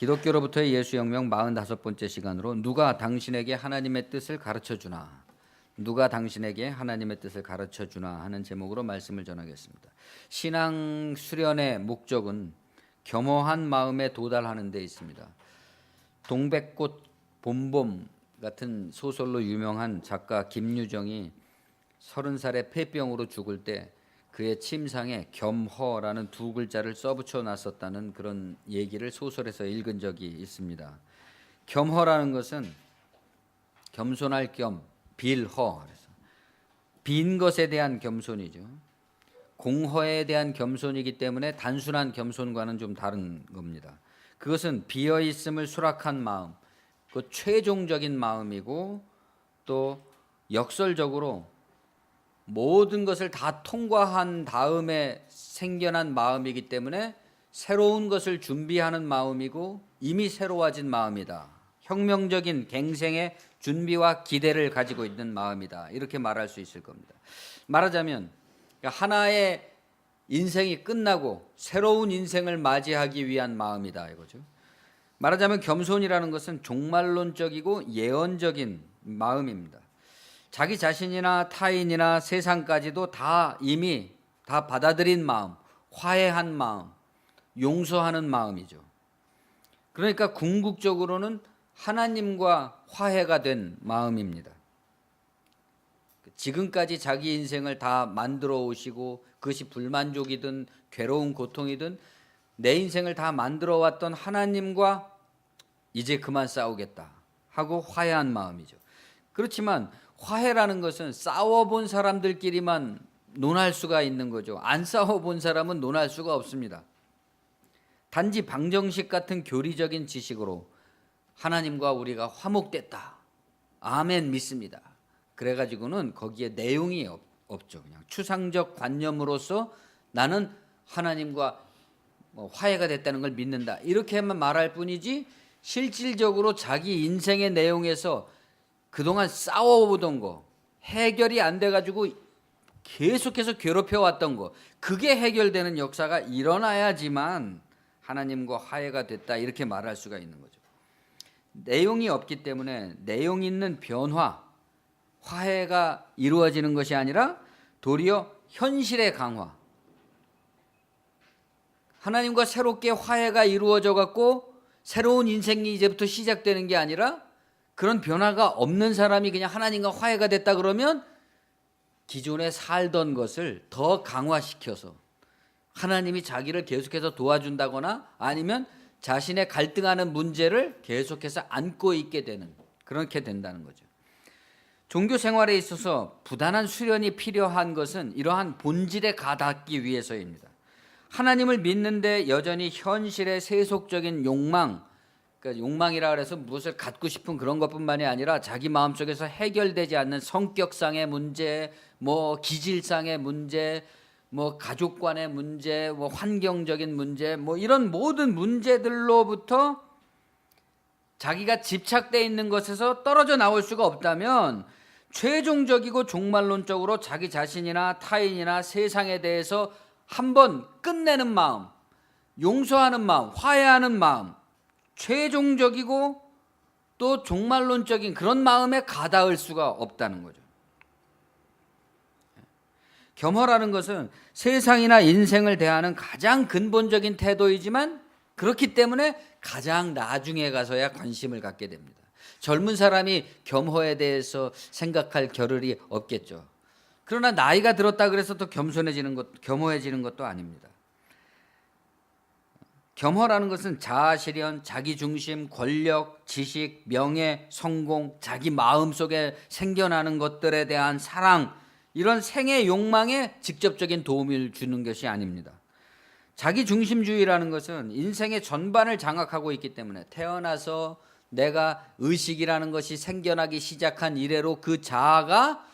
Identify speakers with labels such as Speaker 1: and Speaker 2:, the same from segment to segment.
Speaker 1: 기독교로부터의 예수혁명 45번째 시간으로 누가 당신에게 하나님의 뜻을 가르쳐주나, 누가 당신에게 하나님의 뜻을 가르쳐주나 하는 제목으로 말씀을 전하겠습니다. 신앙 수련의 목적은 겸허한 마음에 도달하는 데 있습니다. 동백꽃 봄봄 같은 소설로 유명한 작가 김유정이 30살에 폐병으로 죽을 때 그의 침상에 겸허라는 두 글자를 써붙여 놨었다는 그런 얘기를 소설에서 읽은 적이 있습니다. 겸허라는 것은 겸손할 겸 빌허, 그래서 빈 것에 대한 겸손이죠. 공허에 대한 겸손이기 때문에 단순한 겸손과는 좀 다른 겁니다. 그것은 비어 있음을 수락한 마음, 그 최종적인 마음이고 또 역설적으로 모든 것을 다 통과한 다음에 생겨난 마음이기 때문에 새로운 것을 준비하는 마음이고 이미 새로워진 마음이다. 혁명적인 갱생의 준비와 기대를 가지고 있는 마음이다. 이렇게 말할 수 있을 겁니다. 말하자면 하나의 인생이 끝나고 새로운 인생을 맞이하기 위한 마음이다 이거죠. 말하자면 겸손이라는 것은 종말론적이고 예언적인 마음입니다. 자기 자신이나 타인이나 세상까지도 다 이미 다 받아들인 마음, 화해한 마음, 용서하는 마음이죠. 그러니까 궁극적으로는 하나님과 화해가 된 마음입니다. 지금까지 자기 인생을 다 만들어 오시고 그것이 불만족이든 괴로운 고통이든 내 인생을 다 만들어 왔던 하나님과 이제 그만 싸우겠다 하고 화해한 마음이죠. 그렇지만 화해라는 것은 싸워본 사람들끼리만 논할 수가 있는 거죠. 안 싸워본 사람은 논할 수가 없습니다. 단지 방정식 같은 교리적인 지식으로 하나님과 우리가 화목됐다, 아멘 믿습니다, 그래가지고는 거기에 내용이 없죠. 그냥 추상적 관념으로서 나는 하나님과 화해가 됐다는 걸 믿는다 이렇게만 말할 뿐이지 실질적으로 자기 인생의 내용에서 그동안 싸워보던 거, 해결이 안 돼가지고 계속해서 괴롭혀왔던 거, 그게 해결되는 역사가 일어나야지만 하나님과 화해가 됐다 이렇게 말할 수가 있는 거죠. 내용이 없기 때문에 내용 있는 변화, 화해가 이루어지는 것이 아니라 도리어 현실의 강화, 하나님과 새롭게 화해가 이루어져 갖고 새로운 인생이 이제부터 시작되는 게 아니라 그런 변화가 없는 사람이 그냥 하나님과 화해가 됐다 그러면 기존에 살던 것을 더 강화시켜서 하나님이 자기를 계속해서 도와준다거나 아니면 자신의 갈등하는 문제를 계속해서 안고 있게 되는, 그렇게 된다는 거죠. 종교 생활에 있어서 부단한 수련이 필요한 것은 이러한 본질에 가닿기 위해서입니다. 하나님을 믿는데 여전히 현실의 세속적인 욕망, 그러니까 욕망이라 그래서 무엇을 갖고 싶은 그런 것뿐만이 아니라 자기 마음속에서 해결되지 않는 성격상의 문제, 기질상의 문제, 가족 간의 문제, 환경적인 문제, 이런 모든 문제들로부터 자기가 집착되어 있는 것에서 떨어져 나올 수가 없다면 최종적이고 종말론적으로 자기 자신이나 타인이나 세상에 대해서 한번 끝내는 마음, 용서하는 마음, 화해하는 마음, 최종적이고 또 종말론적인 그런 마음에 가닿을 수가 없다는 거죠. 겸허라는 것은 세상이나 인생을 대하는 가장 근본적인 태도이지만 그렇기 때문에 가장 나중에 가서야 관심을 갖게 됩니다. 젊은 사람이 겸허에 대해서 생각할 겨를이 없겠죠. 그러나 나이가 들었다 그래서 또 겸허해지는 것도 아닙니다. 겸허라는 것은 자아실현, 자기중심, 권력, 지식, 명예, 성공, 자기 마음속에 생겨나는 것들에 대한 사랑, 이런 생의 욕망에 직접적인 도움을 주는 것이 아닙니다. 자기중심주의라는 것은 인생의 전반을 장악하고 있기 때문에 태어나서 내가 의식이라는 것이 생겨나기 시작한 이래로 그 자아가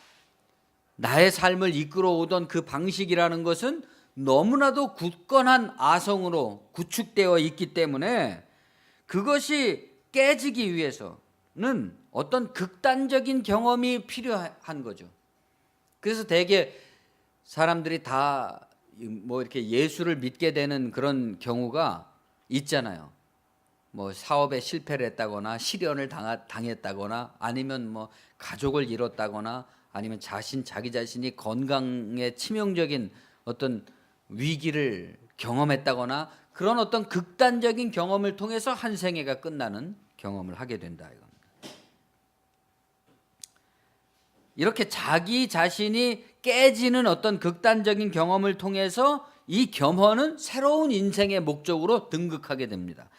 Speaker 1: 나의 삶을 이끌어오던 그 방식이라는 것은 너무나도 굳건한 아성으로 구축되어 있기 때문에 그것이 깨지기 위해서는 어떤 극단적인 경험이 필요한 거죠. 그래서 대개 사람들이 다 이렇게 예수를 믿게 되는 그런 경우가 있잖아요. 뭐 사업에 실패를 했다거나 실연을 당했다거나 아니면 뭐 가족을 잃었다거나 아니면 자기 자신이 건강에 치명적인 어떤 위기를 경험했다거나 그런 어떤 극단적인 경험을 통해서 한 생애가 끝나는 경험을 하게 된다 이겁니다. 이렇게 자기 자신이 깨지는 어떤 극단적인 경험을 통해서 이 겸허는 새로운 인생의 목적으로 등극하게 됩니다.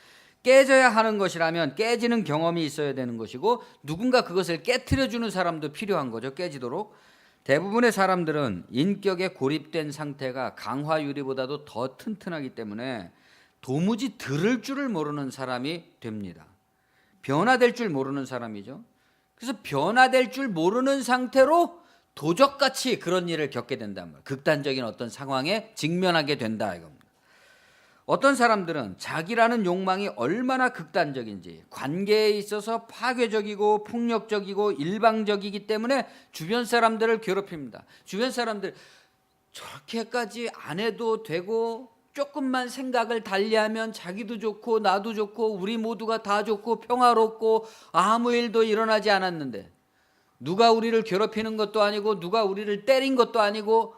Speaker 1: 깨져야 하는 것이라면 깨지는 경험이 있어야 되는 것이고 누군가 그것을 깨트려주는 사람도 필요한 거죠. 깨지도록. 대부분의 사람들은 인격에 고립된 상태가 강화 유리보다도 더 튼튼하기 때문에 도무지 들을 줄을 모르는 사람이 됩니다. 변화될 줄 모르는 사람이죠. 그래서 변화될 줄 모르는 상태로 도적같이 그런 일을 겪게 된단 말이에요. 극단적인 어떤 상황에 직면하게 된다 이겁니다. 어떤 사람들은 자기라는 욕망이 얼마나 극단적인지 관계에 있어서 파괴적이고 폭력적이고 일방적이기 때문에 주변 사람들을 괴롭힙니다. 주변 사람들 저렇게까지 안 해도 되고 조금만 생각을 달리하면 자기도 좋고 나도 좋고 우리 모두가 다 좋고 평화롭고 아무 일도 일어나지 않았는데 누가 우리를 괴롭히는 것도 아니고 누가 우리를 때린 것도 아니고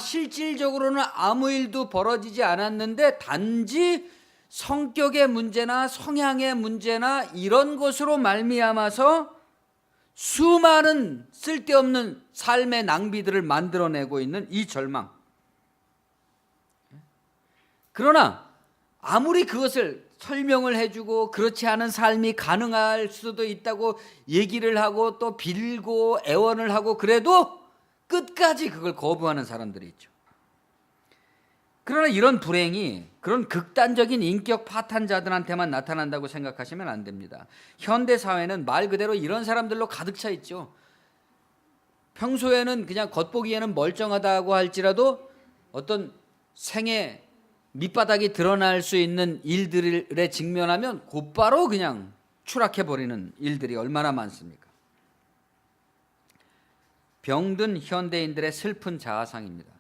Speaker 1: 실질적으로는 아무 일도 벌어지지 않았는데 단지 성격의 문제나 성향의 문제나 이런 것으로 말미암아서 수많은 쓸데없는 삶의 낭비들을 만들어내고 있는 이 절망. 그러나 아무리 그것을 설명을 해주고 그렇지 않은 삶이 가능할 수도 있다고 얘기를 하고 또 빌고 애원을 하고 그래도 끝까지 그걸 거부하는 사람들이 있죠. 그러나 이런 불행이 그런 극단적인 인격 파탄자들한테만 나타난다고 생각하시면 안 됩니다. 현대 사회는 말 그대로 이런 사람들로 가득 차 있죠. 평소에는 그냥 겉보기에는 멀쩡하다고 할지라도 어떤 생애 밑바닥이 드러날 수 있는 일들에 직면하면 곧바로 그냥 추락해버리는 일들이 얼마나 많습니까? 병든 현대인들의 슬픈 자아상입니다.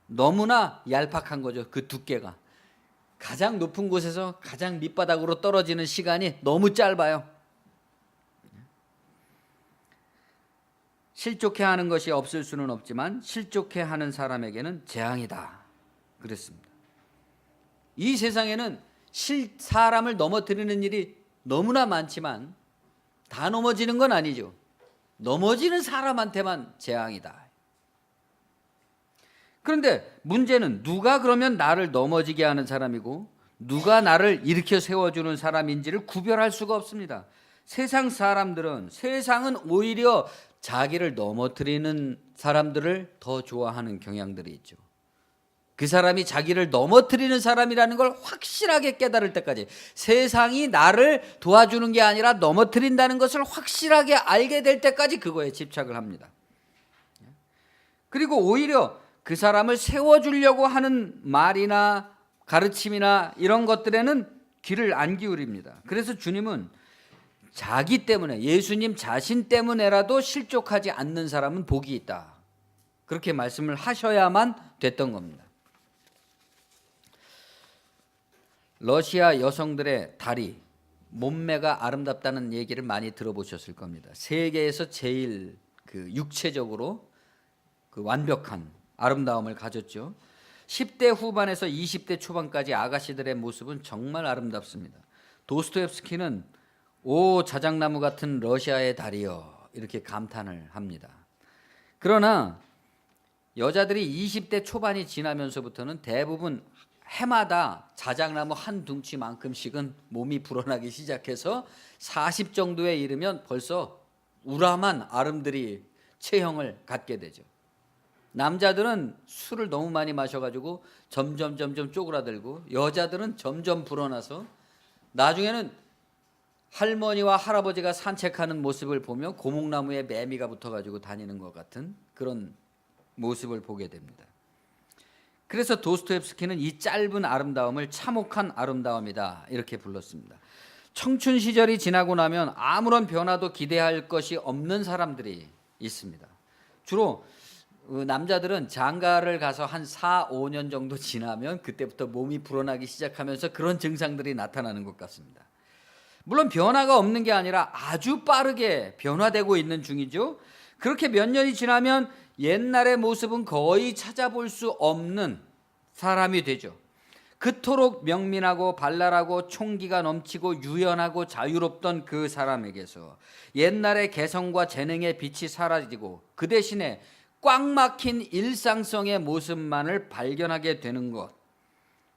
Speaker 1: 너무나 얄팍한 거죠. 그 두께가. 가장 높은 곳에서 가장 밑바닥으로 떨어지는 시간이 너무 짧아요. 실족해 하는 것이 없을 수는 없지만 실족해 하는 사람에게는 재앙이다. 그랬습니다. 이 세상에는 사람을 넘어뜨리는 일이 너무나 많지만 다 넘어지는 건 아니죠. 넘어지는 사람한테만 재앙이다. 그런데 문제는 누가 그러면 나를 넘어지게 하는 사람이고 누가 나를 일으켜 세워주는 사람인지를 구별할 수가 없습니다. 세상은 오히려 자기를 넘어뜨리는 사람들을 더 좋아하는 경향들이 있죠. 그 사람이 자기를 넘어뜨리는 사람이라는 걸 확실하게 깨달을 때까지, 세상이 나를 도와주는 게 아니라 넘어뜨린다는 것을 확실하게 알게 될 때까지 그거에 집착을 합니다. 그리고 오히려 그 사람을 세워주려고 하는 말이나 가르침이나 이런 것들에는 귀를 안 기울입니다. 그래서 주님은 자기 때문에, 예수님 자신 때문에라도 실족하지 않는 사람은 복이 있다, 그렇게 말씀을 하셔야만 됐던 겁니다. 러시아 여성들의 다리, 몸매가 아름답다는 얘기를 많이 들어보셨을 겁니다. 세계에서 제일 육체적으로 완벽한 아름다움을 가졌죠. 10대 후반에서 20대 초반까지 아가씨들의 모습은 정말 아름답습니다. 도스토옙스키는 오 자작나무 같은 러시아의 다리여, 이렇게 감탄을 합니다. 그러나 여자들이 20대 초반이 지나면서부터는 대부분 해마다 자작나무 한 둥치만큼씩은 몸이 불어나기 시작해서 40 정도에 이르면 벌써 우람한 아름드리 체형을 갖게 되죠. 남자들은 술을 너무 많이 마셔가지고 점점 쪼그라들고, 여자들은 점점 불어나서 나중에는 할머니와 할아버지가 산책하는 모습을 보면 고목나무에 매미가 붙어가지고 다니는 것 같은 그런 모습을 보게 됩니다. 그래서 도스토옙스키는 이 짧은 아름다움을 참혹한 아름다움이다, 이렇게 불렀습니다. 청춘 시절이 지나고 나면 아무런 변화도 기대할 것이 없는 사람들이 있습니다. 주로 남자들은 장가를 가서 한 4, 5년 정도 지나면 그때부터 몸이 불어나기 시작하면서 그런 증상들이 나타나는 것 같습니다. 물론 변화가 없는 게 아니라 아주 빠르게 변화되고 있는 중이죠. 그렇게 몇 년이 지나면 옛날의 모습은 거의 찾아볼 수 없는 사람이 되죠. 그토록 명민하고 발랄하고 총기가 넘치고 유연하고 자유롭던 그 사람에게서 옛날의 개성과 재능의 빛이 사라지고 그 대신에 꽉 막힌 일상성의 모습만을 발견하게 되는 것,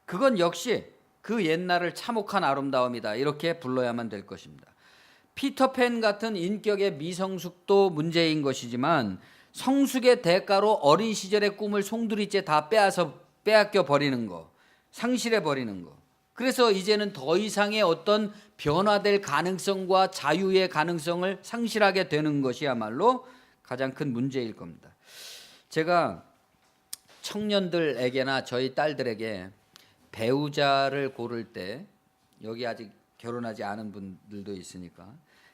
Speaker 1: 그건 역시 그 옛날을 참혹한 아름다움이다, 이렇게 불러야만 될 것입니다. 피터팬 같은 인격의 미성숙도 문제인 것이지만 성숙의 대가로 어린 시절의 꿈을 송두리째 다 빼앗겨 버리는 거, 상실해 버리는 거, 그래서 이제는 더 이상의 어떤 변화될 가능성과 자유의 가능성을 상실하게 되는 것이야말로 가장 큰 문제일 겁니다. 제가 청년들에게나 저희 딸들에게 배우자를 고를 때, 여기 아직 결혼하지 않은 분들도 있으니까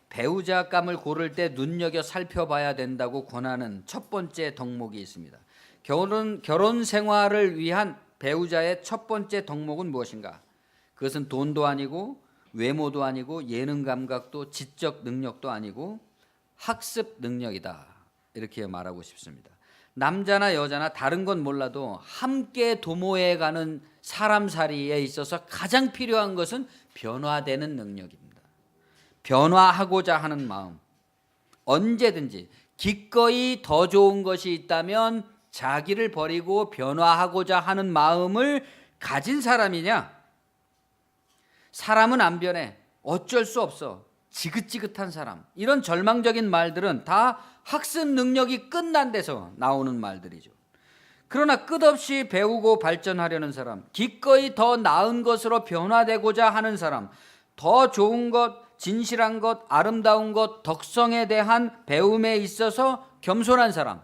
Speaker 1: 배우자감을 고를 때 눈여겨 살펴봐야 된다고 권하는 첫 번째 덕목이 있습니다. 결혼 생활을 위한 배우자의 첫 번째 덕목은 무엇인가? 그것은 돈도 아니고 외모도 아니고 예능 감각도 지적 능력도 아니고 학습 능력이다, 이렇게 말하고 싶습니다. 남자나 여자나 다른 건 몰라도 함께 도모해 가는 사람살이에 있어서 가장 필요한 것은 변화되는 능력입니다. 변화하고자 하는 마음, 언제든지 기꺼이 더 좋은 것이 있다면 자기를 버리고 변화하고자 하는 마음을 가진 사람이냐? 사람은 안 변해, 어쩔 수 없어, 지긋지긋한 사람, 이런 절망적인 말들은 다 학습 능력이 끝난 데서 나오는 말들이죠. 그러나 끝없이 배우고 발전하려는 사람, 기꺼이 더 나은 것으로 변화되고자 하는 사람, 더 좋은 것, 진실한 것, 아름다운 것, 덕성에 대한 배움에 있어서 겸손한 사람,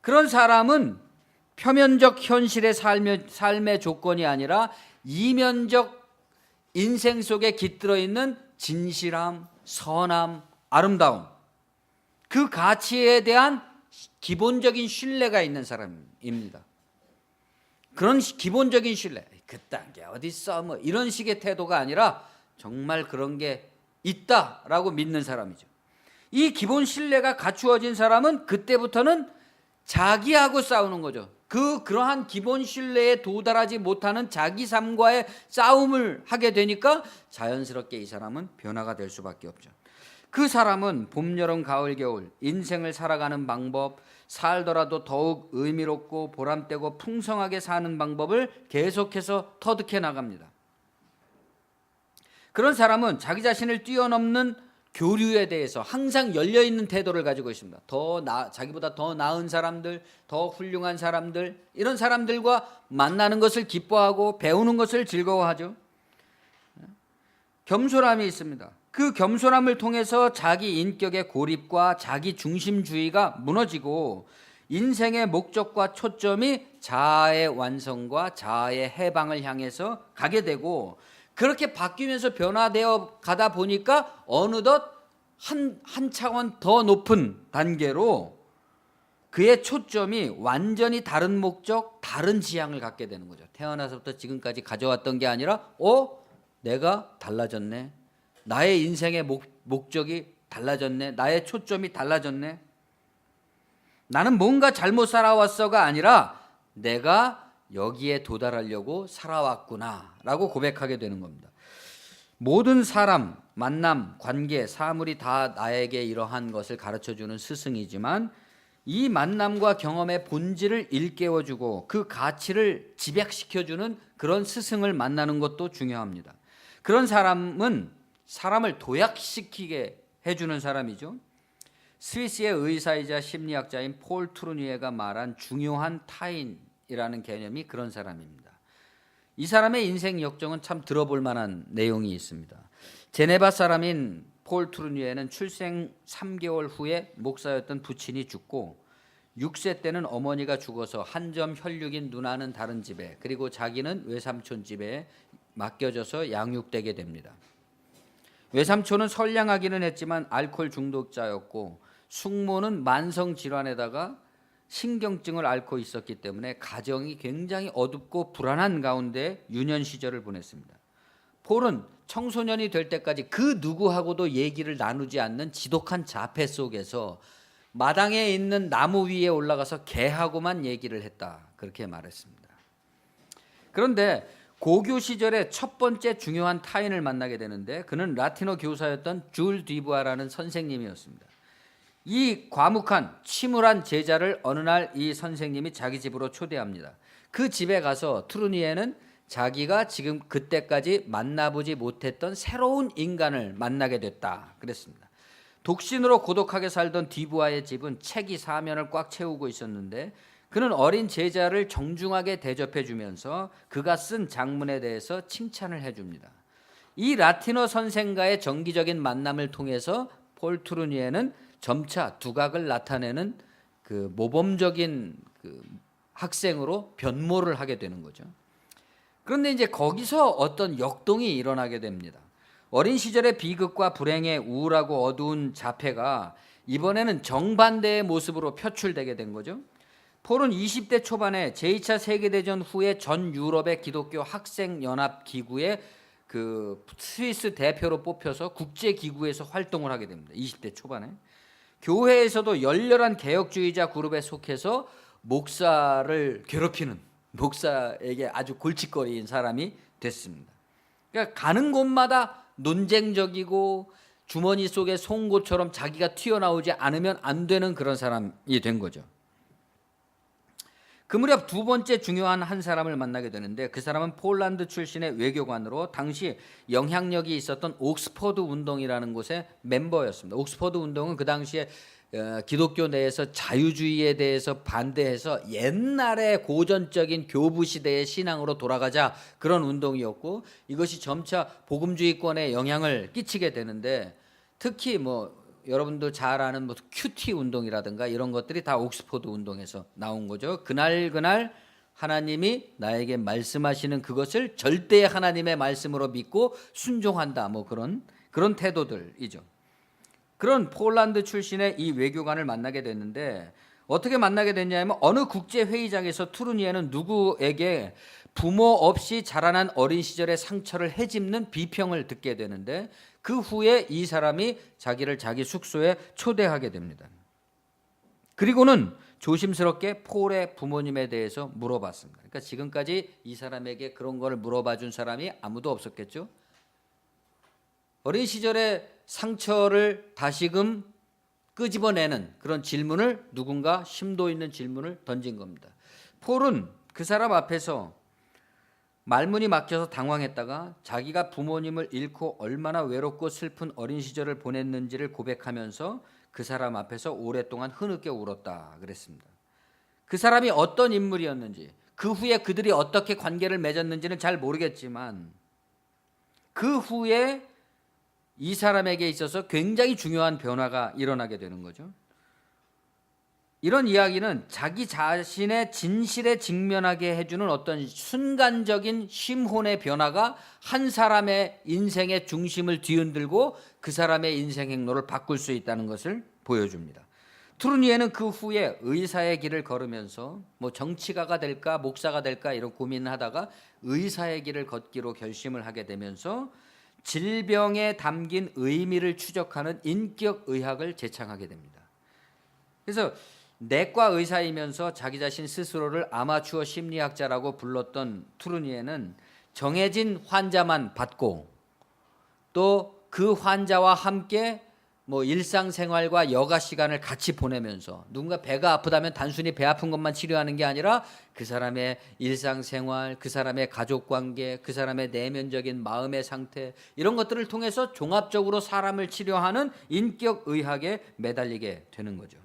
Speaker 1: 그런 사람은 표면적 현실의 삶의 조건이 아니라 이면적 인생 속에 깃들어 있는 진실함, 선함, 아름다움, 그 가치에 대한 기본적인 신뢰가 있는 사람입니다. 그런 기본적인 신뢰, 그딴 게 어딨어, 뭐 이런 식의 태도가 아니라 정말 그런 게 있다라고 믿는 사람이죠. 이 기본 신뢰가 갖추어진 사람은 그때부터는 자기하고 싸우는 거죠. 그러한 기본 신뢰에 도달하지 못하는 자기 삶과의 싸움을 하게 되니까 자연스럽게 이 사람은 변화가 될 수밖에 없죠. 그 사람은 봄, 여름, 가을, 겨울 인생을 살아가는 방법, 살더라도 더욱 의미롭고 보람되고 풍성하게 사는 방법을 계속해서 터득해 나갑니다. 그런 사람은 자기 자신을 뛰어넘는 교류에 대해서 항상 열려있는 태도를 가지고 있습니다. 자기보다 더 나은 사람들, 더 훌륭한 사람들, 이런 사람들과 만나는 것을 기뻐하고 배우는 것을 즐거워하죠. 겸손함이 있습니다. 그 겸손함을 통해서 자기 인격의 고립과 자기 중심주의가 무너지고 인생의 목적과 초점이 자아의 완성과 자아의 해방을 향해서 가게 되고, 그렇게 바뀌면서 변화되어 가다 보니까 어느덧 한 차원 더 높은 단계로 그의 초점이 완전히 다른 목적, 다른 지향을 갖게 되는 거죠. 태어나서부터 지금까지 가져왔던 게 아니라 내가 달라졌네, 나의 인생의 목적이 달라졌네, 나의 초점이 달라졌네, 나는 뭔가 잘못 살아왔어가 아니라 내가 여기에 도달하려고 살아왔구나 라고 고백하게 되는 겁니다. 모든 사람, 만남, 관계, 사물이 다 나에게 이러한 것을 가르쳐주는 스승이지만 이 만남과 경험의 본질을 일깨워주고 그 가치를 집약시켜주는 그런 스승을 만나는 것도 중요합니다. 그런 사람은 사람을 도약시키게 해주는 사람이죠. 스위스의 의사이자 심리학자인 폴 트루니에가 말한 중요한 타인이라는 개념이 그런 사람입니다. 이 사람의 인생 역정은 참 들어볼 만한 내용이 있습니다. 제네바 사람인 폴 트루니에는 출생 3개월 후에 목사였던 부친이 죽고 6세 때는 어머니가 죽어서 한 점 혈육인 누나는 다른 집에, 그리고 자기는 외삼촌 집에 맡겨져서 양육되게 됩니다. 외삼촌은 선량하기는 했지만 알코올 중독자였고 숙모는 만성 질환에다가 신경증을 앓고 있었기 때문에 가정이 굉장히 어둡고 불안한 가운데 유년 시절을 보냈습니다. 폴은 청소년이 될 때까지 그 누구하고도 얘기를 나누지 않는 지독한 자폐 속에서 마당에 있는 나무 위에 올라가서 개하고만 얘기를 했다. 그렇게 말했습니다. 그런데 고교 시절에 첫 번째 중요한 타인을 만나게 되는데 그는 라틴어 교사였던 줄 디부아라는 선생님이었습니다. 이 과묵한 침울한 제자를 어느 날 이 선생님이 자기 집으로 초대합니다. 그 집에 가서 트루니에는 자기가 지금 그때까지 만나보지 못했던 새로운 인간을 만나게 됐다 그랬습니다. 독신으로 고독하게 살던 디부아의 집은 책이 사면을 꽉 채우고 있었는데 그는 어린 제자를 정중하게 대접해 주면서 그가 쓴 작문에 대해서 칭찬을 해줍니다. 이 라틴어 선생과의 정기적인 만남을 통해서 폴 트루니에는 점차 두각을 나타내는 그 모범적인 그 학생으로 변모를 하게 되는 거죠. 그런데 이제 거기서 어떤 역동이 일어나게 됩니다. 어린 시절의 비극과 불행에 우울하고 어두운 자폐가 이번에는 정반대의 모습으로 표출되게 된 거죠. 폴은 20대 초반에 제2차 세계대전 후에 전 유럽의 기독교 학생연합기구의 그 스위스 대표로 뽑혀서 국제기구에서 활동을 하게 됩니다. 20대 초반에. 교회에서도 열렬한 개혁주의자 그룹에 속해서 목사를 괴롭히는 목사에게 아주 골칫거리인 사람이 됐습니다. 그러니까 가는 곳마다 논쟁적이고 주머니 속에 송곳처럼 자기가 튀어나오지 않으면 안 되는 그런 사람이 된 거죠. 그 무렵 두 번째 중요한 한 사람을 만나게 되는데 그 사람은 폴란드 출신의 외교관으로 당시 영향력이 있었던 옥스퍼드 운동이라는 곳의 멤버였습니다. 옥스퍼드 운동은 그 당시에 기독교 내에서 자유주의에 대해서 반대해서 옛날의 고전적인 교부 시대의 신앙으로 돌아가자 그런 운동이었고 이것이 점차 복음주의권에 영향을 끼치게 되는데 특히 여러분도 잘 아는 큐티 운동이라든가 이런 것들이 다 옥스퍼드 운동에서 나온 거죠. 그날 하나님이 나에게 말씀하시는 그것을 절대의 하나님의 말씀으로 믿고 순종한다. 그런 태도들이죠. 그런 폴란드 출신의 이 외교관을 만나게 됐는데 어떻게 만나게 됐냐면 어느 국제회의장에서 트루니에는 누구에게 부모 없이 자라난 어린 시절의 상처를 헤집는 비평을 듣게 되는데 그 후에 이 사람이 자기를 자기 숙소에 초대하게 됩니다. 그리고는 조심스럽게 폴의 부모님에 대해서 물어봤습니다. 그러니까 지금까지 이 사람에게 그런 걸 물어봐 준 사람이 아무도 없었겠죠. 어린 시절의 상처를 다시금 끄집어내는 그런 질문을 누군가 심도 있는 질문을 던진 겁니다. 폴은 그 사람 앞에서 말문이 막혀서 당황했다가 자기가 부모님을 잃고 얼마나 외롭고 슬픈 어린 시절을 보냈는지를 고백하면서 그 사람 앞에서 오랫동안 흐느껴 울었다 그랬습니다. 그 사람이 어떤 인물이었는지 그 후에 그들이 어떻게 관계를 맺었는지는 잘 모르겠지만 그 후에 이 사람에게 있어서 굉장히 중요한 변화가 일어나게 되는 거죠. 이런 이야기는 자기 자신의 진실에 직면하게 해주는 어떤 순간적인 심혼의 변화가 한 사람의 인생의 중심을 뒤흔들고 그 사람의 인생 행로를 바꿀 수 있다는 것을 보여줍니다. 트루니에는 그 후에 의사의 길을 걸으면서 정치가가 될까 목사가 될까 이런 고민을 하다가 의사의 길을 걷기로 결심을 하게 되면서 질병에 담긴 의미를 추적하는 인격의학을 제창하게 됩니다. 그래서 내과 의사이면서 자기 자신 스스로를 아마추어 심리학자라고 불렀던 트루니에는 정해진 환자만 받고 또 그 환자와 함께 일상생활과 여가 시간을 같이 보내면서 누군가 배가 아프다면 단순히 배 아픈 것만 치료하는 게 아니라 그 사람의 일상생활, 그 사람의 가족관계, 그 사람의 내면적인 마음의 상태 이런 것들을 통해서 종합적으로 사람을 치료하는 인격의학에 매달리게 되는 거죠.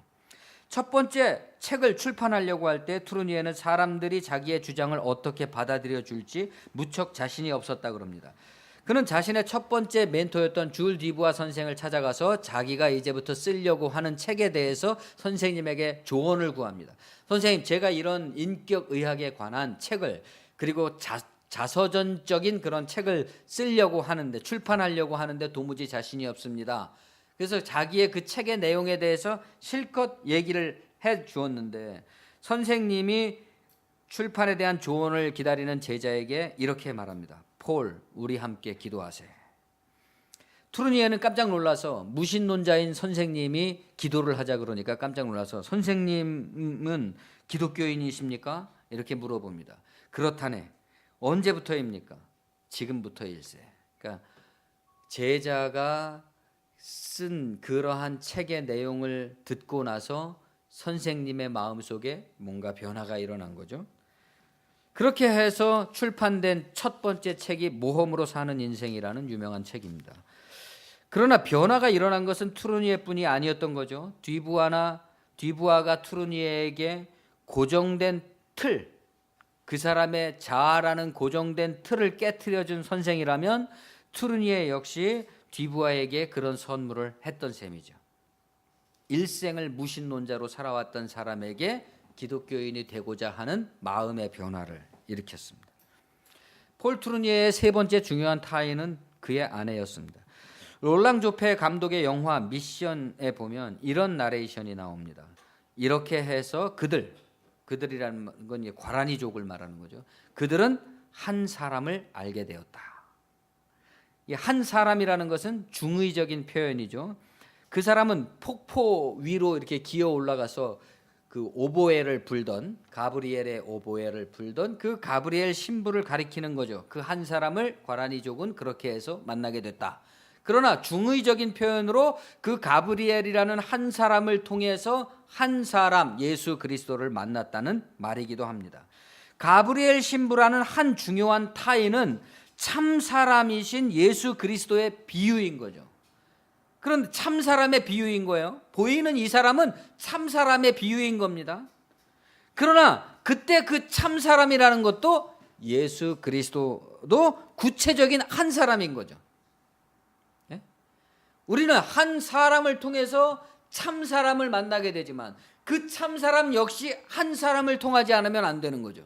Speaker 1: 첫 번째 책을 출판하려고 할 때 트루니에는 사람들이 자기의 주장을 어떻게 받아들여 줄지 무척 자신이 없었다 그럽니다. 그는 자신의 첫 번째 멘토였던 줄 디부아 선생을 찾아가서 자기가 이제부터 쓰려고 하는 책에 대해서 선생님에게 조언을 구합니다. 선생님, 제가 이런 인격의학에 관한 책을 그리고 자서전적인 그런 책을 쓰려고 하는데 출판하려고 하는데 도무지 자신이 없습니다. 그래서 자기의 그 책의 내용에 대해서 실컷 얘기를 해 주었는데 선생님이 출판에 대한 조언을 기다리는 제자에게 이렇게 말합니다. 폴, 우리 함께 기도하세. 투르니에는 깜짝 놀라서 무신론자인 선생님이 기도를 하자 그러니까 깜짝 놀라서 선생님은 기독교인이십니까? 이렇게 물어봅니다. 그렇다네. 언제부터입니까? 지금부터일세. 그러니까 제자가 쓴 그러한 책의 내용을 듣고 나서 선생님의 마음속에 뭔가 변화가 일어난 거죠. 그렇게 해서 출판된 첫 번째 책이 모험으로 사는 인생이라는 유명한 책입니다. 그러나 변화가 일어난 것은 투르니에뿐이 아니었던 거죠. 뒤부아가 투르니에에게 고정된 틀, 그 사람의 자아라는 고정된 틀을 깨트려준 선생이라면 투르니에 역시 뒤부아에게 그런 선물을 했던 셈이죠. 일생을 무신론자로 살아왔던 사람에게 기독교인이 되고자 하는 마음의 변화를 일으켰습니다. 폴 투르니에의 세 번째 중요한 타인은 그의 아내였습니다. 롤랑 조페 감독의 영화 미션에 보면 이런 나레이션이 나옵니다. 이렇게 해서 그들이라는 건 과라니족을 말하는 거죠. 그들은 한 사람을 알게 되었다. 이 한 사람이라는 것은 중의적인 표현이죠. 그 사람은 폭포 위로 이렇게 기어 올라가서 그 오보에를 불던, 가브리엘의 오보에를 불던 그 가브리엘 신부를 가리키는 거죠. 그 한 사람을 과라니족은 그렇게 해서 만나게 됐다. 그러나 중의적인 표현으로 그 가브리엘이라는 한 사람을 통해서 한 사람 예수 그리스도를 만났다는 말이기도 합니다. 가브리엘 신부라는 한 중요한 타인은 참 사람이신 예수 그리스도의 비유인 거죠. 그런 참 사람의 비유인 거예요. 보이는 이 사람은 참 사람의 비유인 겁니다. 그러나 그때 그 참 사람이라는 것도 예수 그리스도도 구체적인 한 사람인 거죠. 우리는 한 사람을 통해서 참 사람을 만나게 되지만 그 참 사람 역시 한 사람을 통하지 않으면 안 되는 거죠.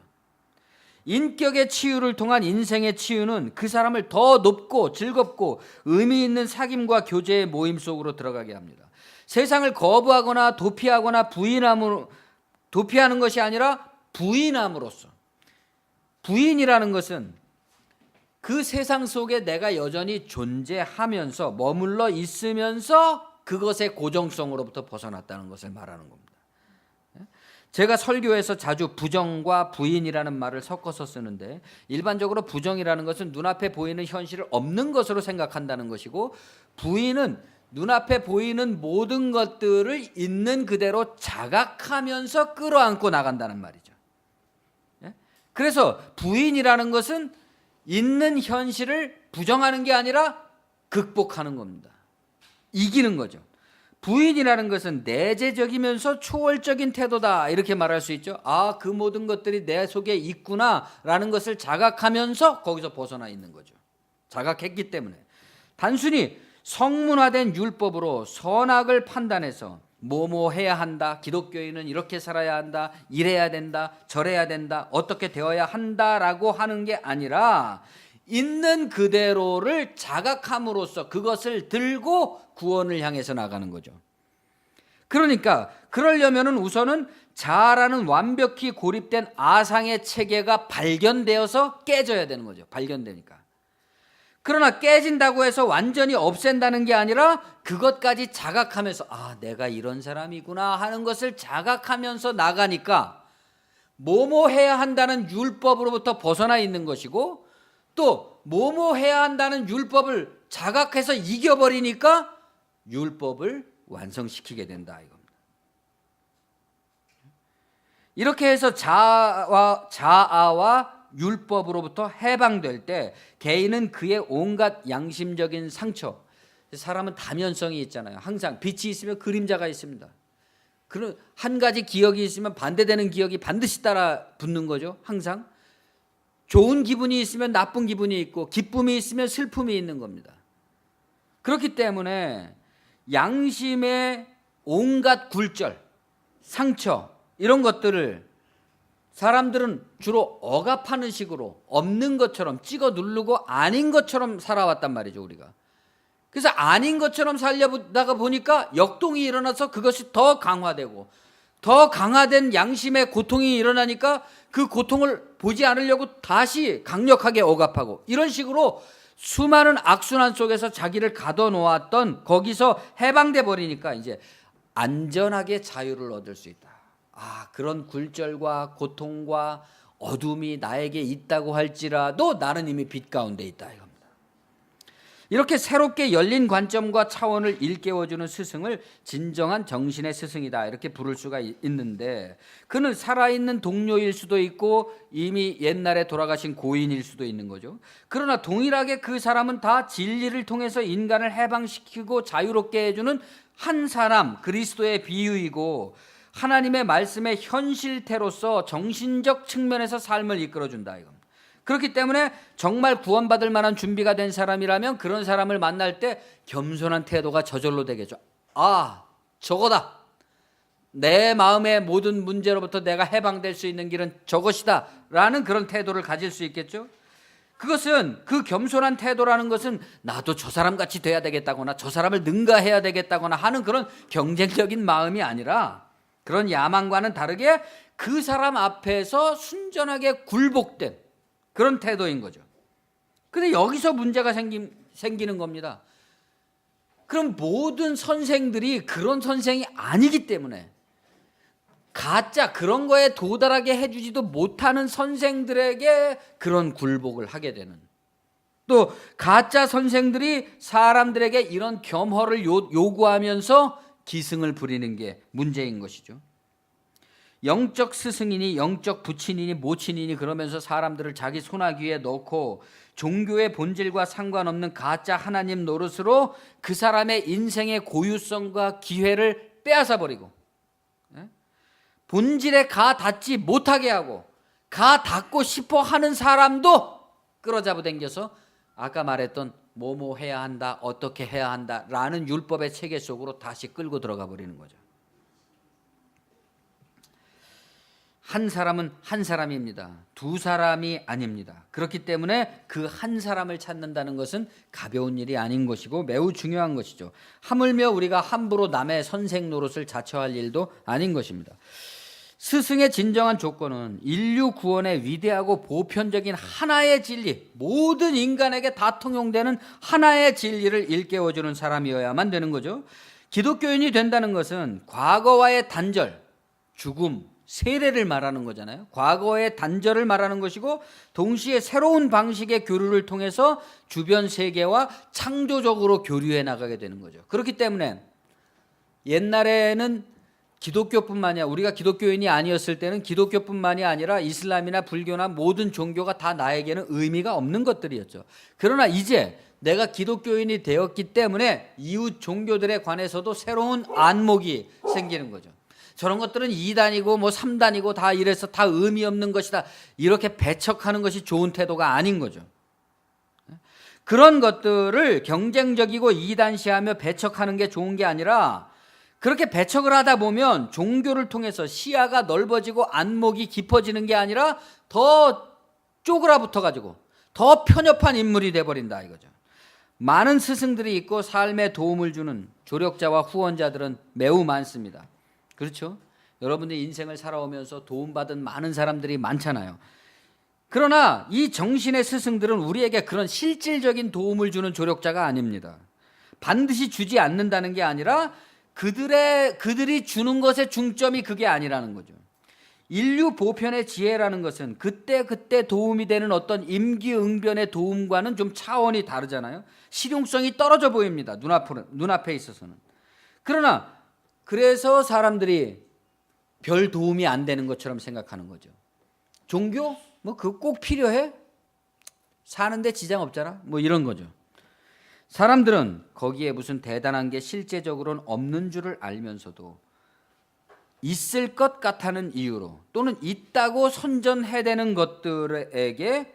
Speaker 1: 인격의 치유를 통한 인생의 치유는 그 사람을 더 높고 즐겁고 의미 있는 사귐과 교제의 모임 속으로 들어가게 합니다. 세상을 거부하거나 도피하는 것이 아니라 부인함으로써, 부인이라는 것은 그 세상 속에 내가 여전히 존재하면서 머물러 있으면서 그것의 고정성으로부터 벗어났다는 것을 말하는 겁니다. 제가 설교에서 자주 부정과 부인이라는 말을 섞어서 쓰는데 일반적으로 부정이라는 것은 눈앞에 보이는 현실을 없는 것으로 생각한다는 것이고 부인은 눈앞에 보이는 모든 것들을 있는 그대로 자각하면서 끌어안고 나간다는 말이죠. 그래서 부인이라는 것은 있는 현실을 부정하는 게 아니라 극복하는 겁니다. 이기는 거죠. 부인이라는 것은 내재적이면서 초월적인 태도다 이렇게 말할 수 있죠. 아, 그 모든 것들이 내 속에 있구나라는 것을 자각하면서 거기서 벗어나 있는 거죠. 자각했기 때문에 단순히 성문화된 율법으로 선악을 판단해서 뭐뭐 해야 한다, 기독교인은 이렇게 살아야 한다, 이래야 된다, 저래야 된다, 어떻게 되어야 한다라고 하는 게 아니라 있는 그대로를 자각함으로써 그것을 들고 구원을 향해서 나가는 거죠. 그러니까 그러려면은 우선은 자아라는 완벽히 고립된 아상의 체계가 발견되어서 깨져야 되는 거죠. 발견되니까. 그러나 깨진다고 해서 완전히 없앤다는 게 아니라 그것까지 자각하면서 아, 내가 이런 사람이구나 하는 것을 자각하면서 나가니까 뭐뭐 해야 한다는 율법으로부터 벗어나 있는 것이고 또 뭐뭐 해야 한다는 율법을 자각해서 이겨버리니까 율법을 완성시키게 된다 이겁니다. 이렇게 해서 자아와 율법으로부터 해방될 때 개인은 그의 온갖 양심적인 상처, 사람은 다면성이 있잖아요. 항상 빛이 있으면 그림자가 있습니다. 그런 한 가지 기억이 있으면 반대되는 기억이 반드시 따라 붙는 거죠. 항상 좋은 기분이 있으면 나쁜 기분이 있고 기쁨이 있으면 슬픔이 있는 겁니다. 그렇기 때문에 양심의 온갖 굴절, 상처 이런 것들을 사람들은 주로 억압하는 식으로 없는 것처럼 찍어 누르고 아닌 것처럼 살아왔단 말이죠, 우리가. 그래서 아닌 것처럼 살려다가 보니까 역동이 일어나서 그것이 더 강화되고 더 강화된 양심의 고통이 일어나니까 그 고통을 보지 않으려고 다시 강력하게 억압하고 이런 식으로 수많은 악순환 속에서 자기를 가둬놓았던 거기서 해방돼 버리니까 이제 안전하게 자유를 얻을 수 있다. 그런 굴절과 고통과 어둠이 나에게 있다고 할지라도 나는 이미 빛 가운데 있다 이겁니다. 이렇게 새롭게 열린 관점과 차원을 일깨워주는 스승을 진정한 정신의 스승이다 이렇게 부를 수가 있는데, 그는 살아있는 동료일 수도 있고 이미 옛날에 돌아가신 고인일 수도 있는 거죠. 그러나 동일하게 그 사람은 다 진리를 통해서 인간을 해방시키고 자유롭게 해주는 한 사람, 그리스도의 비유이고 하나님의 말씀의 현실태로서 정신적 측면에서 삶을 이끌어준다 이겁니다. 그렇기 때문에 정말 구원받을 만한 준비가 된 사람이라면 그런 사람을 만날 때 겸손한 태도가 저절로 되겠죠. 저거다. 내 마음의 모든 문제로부터 내가 해방될 수 있는 길은 저것이다 라는 그런 태도를 가질 수 있겠죠. 그것은, 그 겸손한 태도라는 것은 나도 저 사람같이 돼야 되겠다거나 저 사람을 능가해야 되겠다거나 하는 그런 경쟁적인 마음이 아니라, 그런 야망과는 다르게 그 사람 앞에서 순전하게 굴복된 그런 태도인 거죠. 근데 여기서 문제가 생기는 겁니다. 그럼 모든 선생들이 그런 선생이 아니기 때문에 가짜 그런 거에 도달하게 해주지도 못하는 선생들에게 그런 굴복을 하게 되는, 또 가짜 선생들이 사람들에게 이런 겸허를 요구하면서 기승을 부리는 게 문제인 것이죠. 영적 스승이니 영적 부친이니 모친이니 그러면서 사람들을 자기 손아귀에 넣고 종교의 본질과 상관없는 가짜 하나님 노릇으로 그 사람의 인생의 고유성과 기회를 빼앗아 버리고 본질에 가 닿지 못하게 하고 가 닿고 싶어 하는 사람도 끌어잡아 당겨서 아까 말했던 뭐뭐 해야 한다, 어떻게 해야 한다 라는 율법의 체계 속으로 다시 끌고 들어가 버리는 거죠. 한 사람은 한 사람입니다. 두 사람이 아닙니다. 그렇기 때문에 그 한 사람을 찾는다는 것은 가벼운 일이 아닌 것이고 매우 중요한 것이죠. 하물며 우리가 함부로 남의 선생 노릇을 자처할 일도 아닌 것입니다. 스승의 진정한 조건은 인류 구원의 위대하고 보편적인 하나의 진리, 모든 인간에게 다 통용되는 하나의 진리를 일깨워주는 사람이어야만 되는 거죠. 기독교인이 된다는 것은 과거와의 단절, 죽음, 세례를 말하는 거잖아요. 과거의 단절을 말하는 것이고 동시에 새로운 방식의 교류를 통해서 주변 세계와 창조적으로 교류해 나가게 되는 거죠. 그렇기 때문에 옛날에는 기독교뿐만이 아니라, 우리가 기독교인이 아니었을 때는 기독교뿐만이 아니라 이슬람이나 불교나 모든 종교가 다 나에게는 의미가 없는 것들이었죠. 그러나 이제 내가 기독교인이 되었기 때문에 이웃 종교들에 관해서도 새로운 안목이 생기는 거죠. 저런 것들은 2단이고 뭐 3단이고 다 이래서 다 의미 없는 것이다, 이렇게 배척하는 것이 좋은 태도가 아닌 거죠. 그런 것들을 경쟁적이고 이단시하며 배척하는 게 좋은 게 아니라, 그렇게 배척을 하다 보면 종교를 통해서 시야가 넓어지고 안목이 깊어지는 게 아니라 더 쪼그라붙어 가지고 더 편협한 인물이 돼버린다 이거죠. 많은 스승들이 있고 삶에 도움을 주는 조력자와 후원자들은 매우 많습니다. 그렇죠? 여러분들 인생을 살아오면서 도움받은 많은 사람들이 많잖아요. 그러나 이 정신의 스승들은 우리에게 그런 실질적인 도움을 주는 조력자가 아닙니다. 반드시 주지 않는다는 게 아니라 그들이 주는 것의 중점이 그게 아니라는 거죠. 인류 보편의 지혜라는 것은 그때 도움이 되는 어떤 임기응변의 도움과는 좀 차원이 다르잖아요. 실용성이 떨어져 보입니다. 눈앞에 있어서는. 그러나 그래서 사람들이 별 도움이 안 되는 것처럼 생각하는 거죠. 종교? 뭐 그거 꼭 필요해? 사는데 지장 없잖아? 뭐 이런 거죠. 사람들은 거기에 무슨 대단한 게 실제적으로는 없는 줄을 알면서도 있을 것 같다는 이유로 또는 있다고 선전해대는 것들에게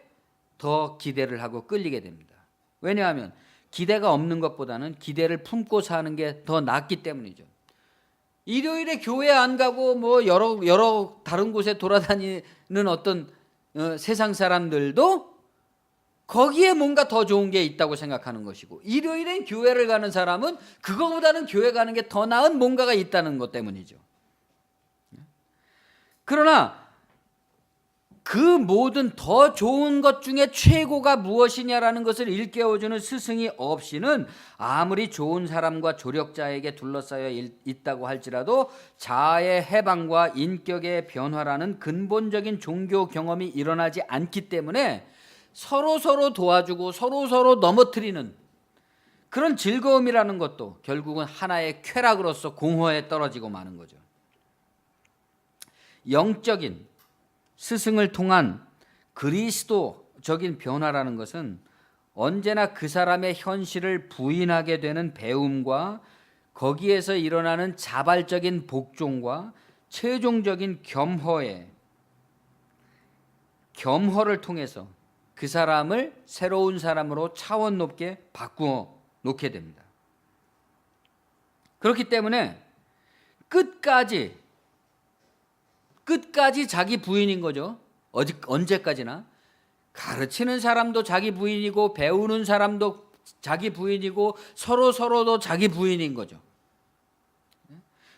Speaker 1: 더 기대를 하고 끌리게 됩니다. 왜냐하면 기대가 없는 것보다는 기대를 품고 사는 게 더 낫기 때문이죠. 일요일에 교회 안 가고 뭐 여러 다른 곳에 돌아다니는 어떤 세상 사람들도 거기에 뭔가 더 좋은 게 있다고 생각하는 것이고, 일요일엔 교회를 가는 사람은 그거보다는 교회 가는 게 더 나은 뭔가가 있다는 것 때문이죠. 그러나 그 모든 더 좋은 것 중에 최고가 무엇이냐라는 것을 일깨워주는 스승이 없이는 아무리 좋은 사람과 조력자에게 둘러싸여 있다고 할지라도 자아의 해방과 인격의 변화라는 근본적인 종교 경험이 일어나지 않기 때문에 서로 도와주고 서로 넘어뜨리는 그런 즐거움이라는 것도 결국은 하나의 쾌락으로서 공허에 떨어지고 마는 거죠. 영적인 스승을 통한 그리스도적인 변화라는 것은 언제나 그 사람의 현실을 부인하게 되는 배움과 거기에서 일어나는 자발적인 복종과 최종적인 겸허를 통해서 그 사람을 새로운 사람으로 차원 높게 바꾸어 놓게 됩니다. 그렇기 때문에 끝까지 자기 부인인 거죠. 언제까지나. 가르치는 사람도 자기 부인이고 배우는 사람도 자기 부인이고 서로도 자기 부인인 거죠.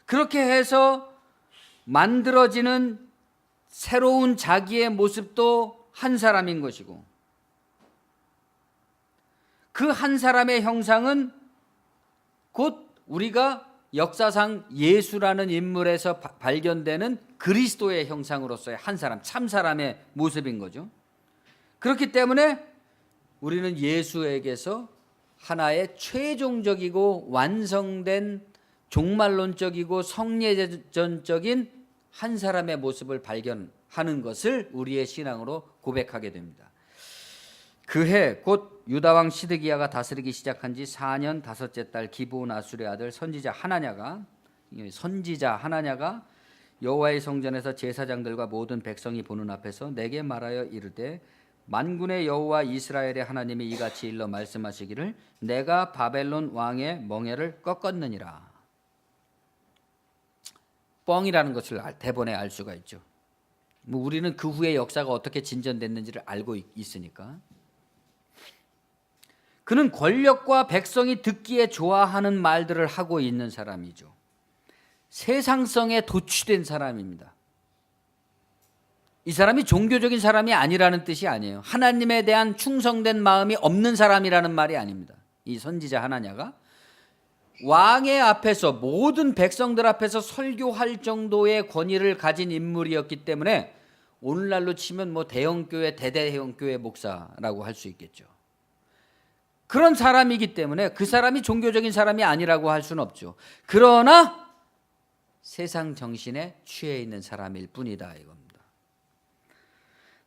Speaker 1: 그렇게 해서 만들어지는 새로운 자기의 모습도 한 사람인 것이고, 그 한 사람의 형상은 곧 우리가 역사상 예수라는 인물에서 발견되는 그리스도의 형상으로서의 한 사람, 참 사람의 모습인 거죠. 그렇기 때문에 우리는 예수에게서 하나의 최종적이고 완성된 종말론적이고 성례전적인 한 사람의 모습을 발견하는 것을 우리의 신앙으로 고백하게 됩니다. 그해 곧 유다왕 시드기야가 다스리기 시작한 지 4년 5째 달 기브온 아술의 아들 선지자 하나냐가 여호와의 성전에서 제사장들과 모든 백성이 보는 앞에서 내게 말하여 이르되, 만군의 여호와 이스라엘의 하나님이 이같이 일러 말씀하시기를 내가 바벨론 왕의 멍에를 꺾었느니라. 뻥이라는 것을 대본에 알 수가 있죠. 우리는 그 후의 역사가 어떻게 진전됐는지를 알고 있으니까. 그는 권력과 백성이 듣기에 좋아하는 말들을 하고 있는 사람이죠. 세상성에 도취된 사람입니다. 이 사람이 종교적인 사람이 아니라는 뜻이 아니에요. 하나님에 대한 충성된 마음이 없는 사람이라는 말이 아닙니다. 이 선지자 하나냐가 왕의 앞에서, 모든 백성들 앞에서 설교할 정도의 권위를 가진 인물이었기 때문에 오늘날로 치면 대형교회, 대대형교회 목사라고 할 수 있겠죠. 그런 사람이기 때문에 그 사람이 종교적인 사람이 아니라고 할 수는 없죠. 그러나 세상 정신에 취해 있는 사람일 뿐이다 이겁니다.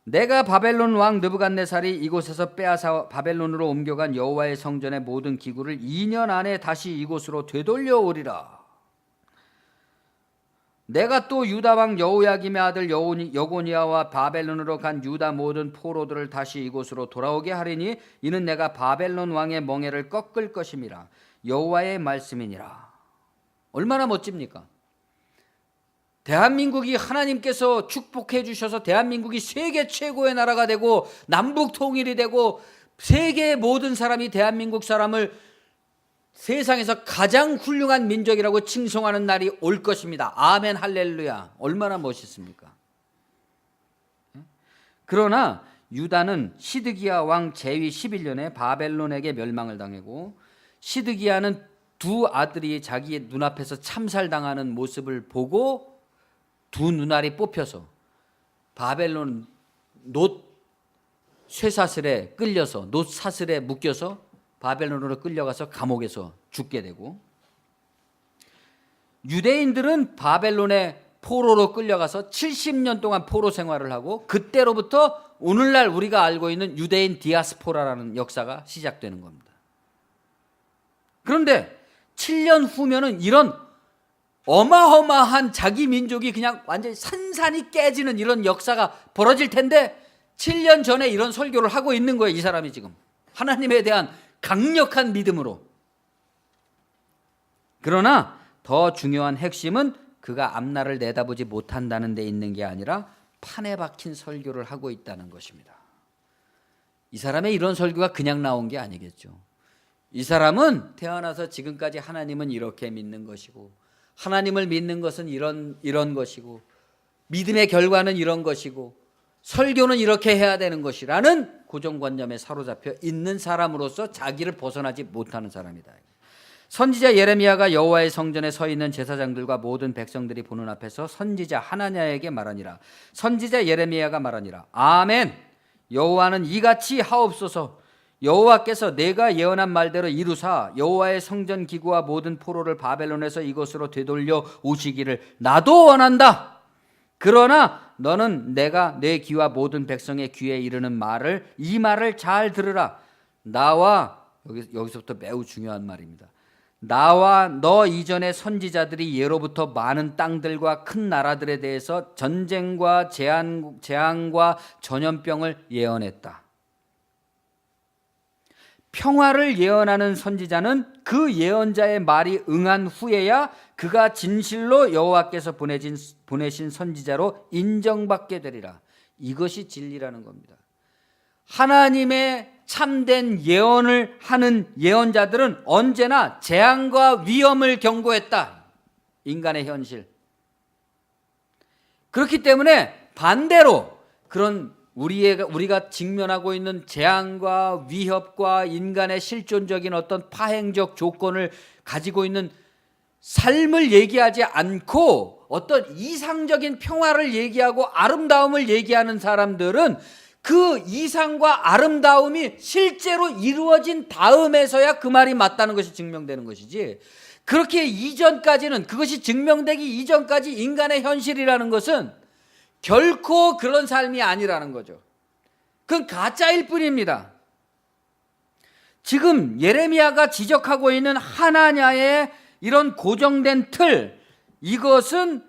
Speaker 1: 내가 바벨론 왕 느부갓네살이 이곳에서 빼앗아 바벨론으로 옮겨간 여호와의 성전의 모든 기구를 2년 안에 다시 이곳으로 되돌려 오리라. 내가 또 유다 왕 여호야김의 아들 여고니아와 바벨론으로 간 유다 모든 포로들을 다시 이곳으로 돌아오게 하리니 이는 내가 바벨론 왕의 멍에를 꺾을 것임이라. 여호와의 말씀이니라. 얼마나 멋집니까? 대한민국이 하나님께서 축복해 주셔서 대한민국이 세계 최고의 나라가 되고 남북 통일이 되고 세계의 모든 사람이 대한민국 사람을 세상에서 가장 훌륭한 민족이라고 칭송하는 날이 올 것입니다. 아멘 할렐루야. 얼마나 멋있습니까? 그러나 유다는 시드기야 왕 제위 11년에 바벨론에게 멸망을 당하고, 시드기야는 두 아들이 자기 눈앞에서 참살당하는 모습을 보고 두 눈알이 뽑혀서 바벨론 쇠사슬에 끌려서, 놋사슬에 묶여서 바벨론으로 끌려가서 감옥에서 죽게 되고, 유대인들은 바벨론의 포로로 끌려가서 70년 동안 포로 생활을 하고, 그때로부터 오늘날 우리가 알고 있는 유대인 디아스포라라는 역사가 시작되는 겁니다. 그런데 7년 후면은 이런 어마어마한 자기 민족이 그냥 완전히 산산이 깨지는 이런 역사가 벌어질 텐데 7년 전에 이런 설교를 하고 있는 거예요. 이 사람이 지금 하나님에 대한 강력한 믿음으로. 그러나 더 중요한 핵심은 그가 앞날을 내다보지 못한다는 데 있는 게 아니라 판에 박힌 설교를 하고 있다는 것입니다. 이 사람의 이런 설교가 그냥 나온 게 아니겠죠. 이 사람은 태어나서 지금까지 하나님은 이렇게 믿는 것이고, 하나님을 믿는 것은 이런 것이고, 믿음의 결과는 이런 것이고, 설교는 이렇게 해야 되는 것이라는 고정관념에 사로잡혀 있는 사람으로서 자기를 벗어나지 못하는 사람이다. 선지자 예레미야가 여호와의 성전에 서 있는 제사장들과 모든 백성들이 보는 앞에서 선지자 하나냐에게 말하니라. 선지자 예레미야가 말하니라. 아멘. 여호와는 이같이 하옵소서. 여호와께서 내가 예언한 말대로 이루사 여호와의 성전 기구와 모든 포로를 바벨론에서 이곳으로 되돌려 오시기를 나도 원한다. 그러나 너는 내가 내 귀와 모든 백성의 귀에 이르는 말을 이 말을 잘 들으라. 나와 여기서부터 매우 중요한 말입니다. 나와 너 이전의 선지자들이 예로부터 많은 땅들과 큰 나라들에 대해서 전쟁과 재앙과 전염병을 예언했다. 평화를 예언하는 선지자는 그 예언자의 말이 응한 후에야 그가 진실로 여호와께서 보내신 선지자로 인정받게 되리라. 이것이 진리라는 겁니다. 하나님의 참된 예언을 하는 예언자들은 언제나 재앙과 위험을 경고했다. 인간의 현실. 그렇기 때문에 반대로 그런 우리가 직면하고 있는 재앙과 위협과 인간의 실존적인 어떤 파행적 조건을 가지고 있는 삶을 얘기하지 않고 어떤 이상적인 평화를 얘기하고 아름다움을 얘기하는 사람들은 그 이상과 아름다움이 실제로 이루어진 다음에서야 그 말이 맞다는 것이 증명되는 것이지, 그렇게 이전까지는, 그것이 증명되기 이전까지 인간의 현실이라는 것은 결코 그런 삶이 아니라는 거죠. 그건 가짜일 뿐입니다. 지금 예레미야가 지적하고 있는 하나냐의 이런 고정된 틀, 이것은